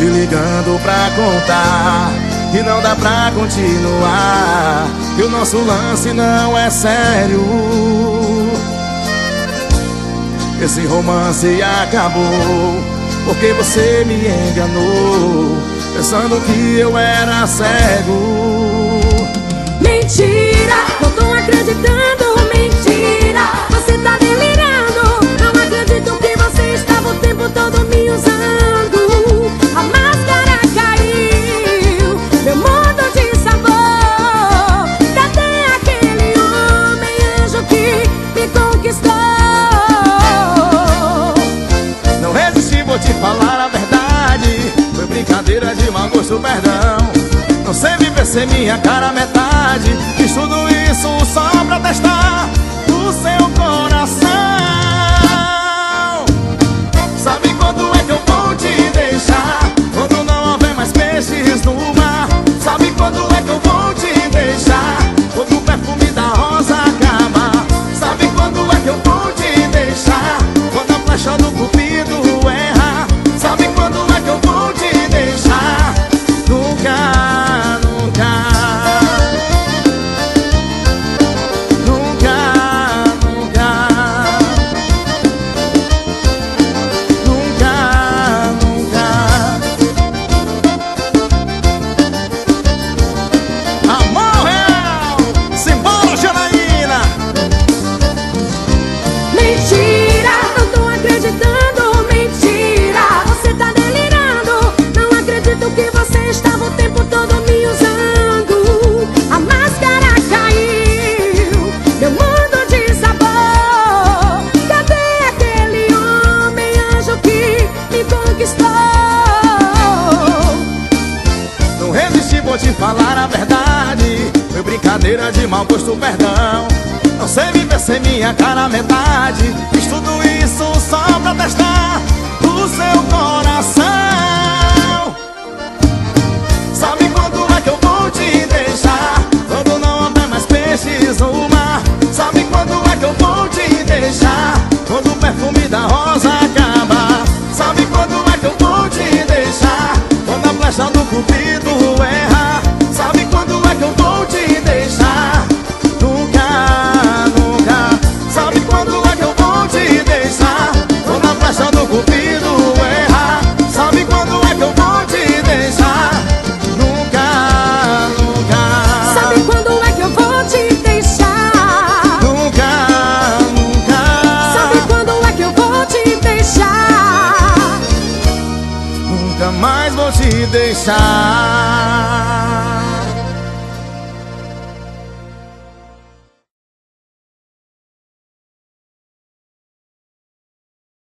te ligando pra contar que não dá pra continuar, que o nosso lance não é sério. Esse romance acabou porque você me enganou, pensando que eu era cego. Mentira, não tô acreditando, mentira. Você tá delirando, não acredito que você estava o tempo todo me usando. A máscara caiu, meu mundo de sabor. Cadê aquele homem anjo que me conquistou? Não resisti, vou te falar a verdade, foi brincadeira de mau gosto, perdão. Não sei viver sem minha cara metade, fiz tudo isso só pra testar o seu coração. Sabe quando é que eu vou te deixar? Quando não houver mais peixes no mar. Sabe quando é que eu vou te deixar? Quando o perfume da rosa acaba. Sabe quando é que eu vou te deixar? Quando a flecha do cupido erra. Sabe quando é que eu vou te deixar? Nunca. Vou te falar a verdade, foi brincadeira de mau gosto, perdão. Não sei viver sem minha cara metade, fiz tudo isso só pra testar o seu coração. Sabe quando é que eu vou te deixar? Quando não houver mais peixes no mar. Sabe quando é que eu vou te deixar? Quando o perfume da rosa acaba. Sabe quando é que eu vou te deixar? Quando a flecha do cupido erra. Sabe quando é que eu vou te deixar? Nunca, nunca. Sabe quando é que eu vou te deixar? Quando a flecha do cupido erra. Sabe quando é que eu vou te deixar? Nunca, nunca. Sabe quando é que eu vou te deixar? Nunca, nunca. Sabe quando é que eu vou te deixar? Nunca mais vou te deixar.